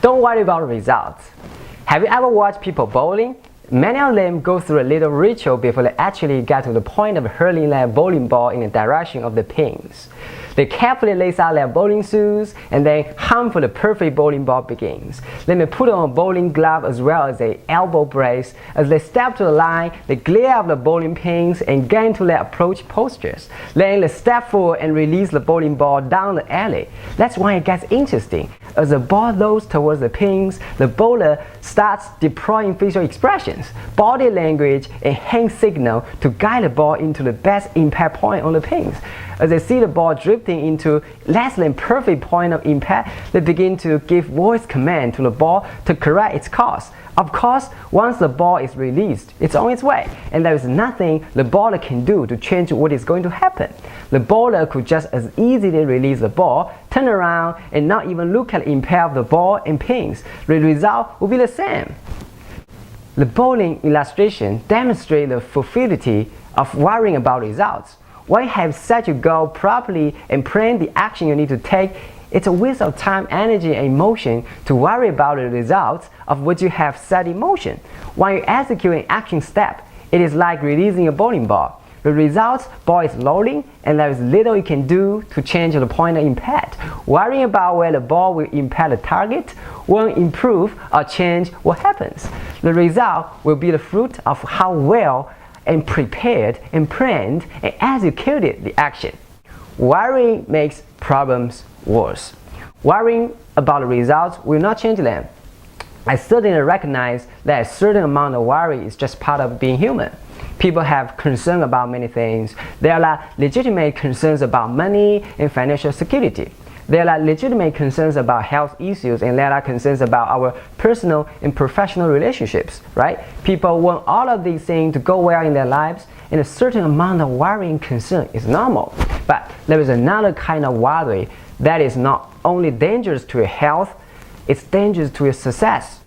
Don't worry about the results. Have you ever watched people bowling? Many of them go through a little ritual before they actually get to the point of hurling their bowling ball in the direction of the pins. They carefully lace out their bowling shoes and then hunt for the perfect bowling ball begins. They may put on a bowling glove as well as an elbow brace. As they step to the line, they glare at the bowling pins and get into their approach postures. Then they step forward and release the bowling ball down the alley. That's when it gets interesting. As the ball rolls towards the pins, the bowler starts deploying facial expressions, body language, and hand signal to guide the ball into the best impact point on the pins. As they see the ball drifting into less than perfect point of impact, they begin to give voice command to the ball to correct its course. Of course, once the ball is released, it's on its way, and there is nothing the bowler can do to change what is going to happen. The bowler could just as easily release the ball, turn around, and not even look at the impact of the ball and pins. The result will be the same. The bowling illustration demonstrates the futility of worrying about results. When you have set your goal properly and plan the action you need to take, it's a waste of time, energy, and emotion to worry about the results of what you have set in motion. When you execute an action step, it is like releasing a bowling ball. The result, ball is rolling, and there is little you can do to change the point of impact. Worrying about where the ball will impact the target won't improve or change what happens. The result will be the fruit of how well and prepared and planned and executed the action. Worrying makes problems worse. Worrying about the results will not change them. I certainly recognize that a certain amount of worry is just part of being human. People have concerns about many things. There are legitimate concerns about money and financial security. There are legitimate concerns about health issues, and there are concerns about our personal and professional relationships, right? People want all of these things to go well in their lives, and a certain amount of worry and concern is normal. But there is another kind of worry that is not only dangerous to your health, it's dangerous to your success.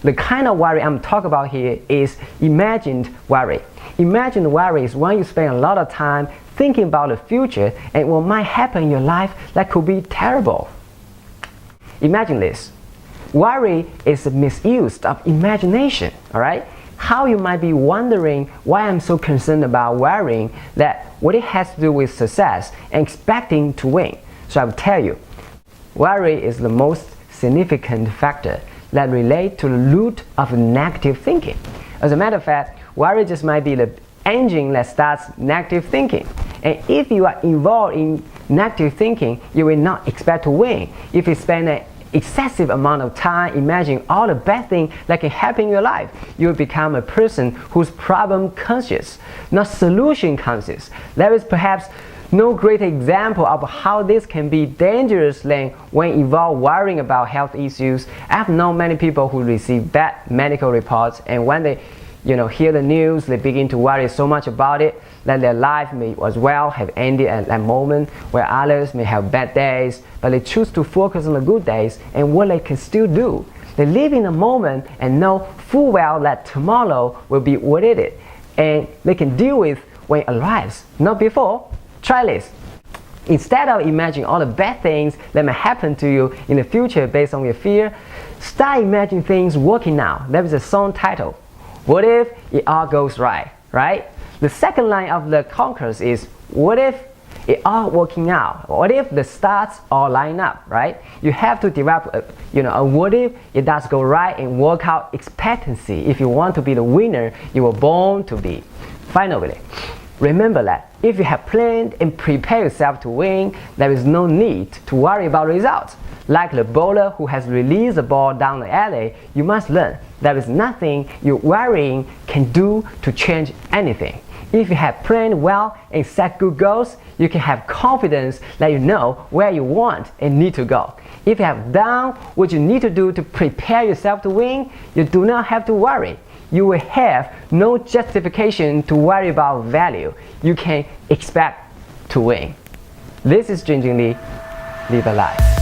The kind of worry I'm talking about here is imagined worry. Imagined worry is when you spend a lot of time thinking about the future and what might happen in your life that could be terrible. Imagine this. Worry is a misuse of imagination, alright? How you might be wondering why I'm so concerned about worrying, that what it has to do with success and expecting to win. So I will tell you, worry is the most significant factor that relates to the root of negative thinking. As a matter of fact, worry just might be the engine that starts negative thinking. And if you are involved in negative thinking, you will not expect to win. If you spend an excessive amount of time imagining all the bad things that can happen in your life, you will become a person who's problem conscious, not solution conscious. There is perhaps no great example of how this can be dangerous than when involved worrying about health issues. I've known many people who receive bad medical reports, and when they hear the news, they begin to worry so much about it that their life may as well have ended at that moment, where others may have bad days, but they choose to focus on the good days and what they can still do. They live in the moment and know full well that tomorrow will be what it is, and they can deal with when it arrives, not before. Try this. Instead of imagining all the bad things that may happen to you in the future based on your fear, start imagining things working out. There is a song title, "What if it all goes right?" Right? The second line of the chorus is, "What if it all working out? What if the stars all line up?" Right? You have to develop a what if it does go right and work out expectancy if you want to be the winner you were born to be. Finally, remember that if you have planned and prepared yourself to win, there is no need to worry about results. Like the bowler who has released the ball down the alley, you must learn there is nothing your worrying can do to change anything. If you have planned well and set good goals, you can have confidence that you know where you want and need to go. If you have done what you need to do to prepare yourself to win, you do not have to worry. You will have no justification to worry about value. You can expect to win. This is Junjun Li. Live a life.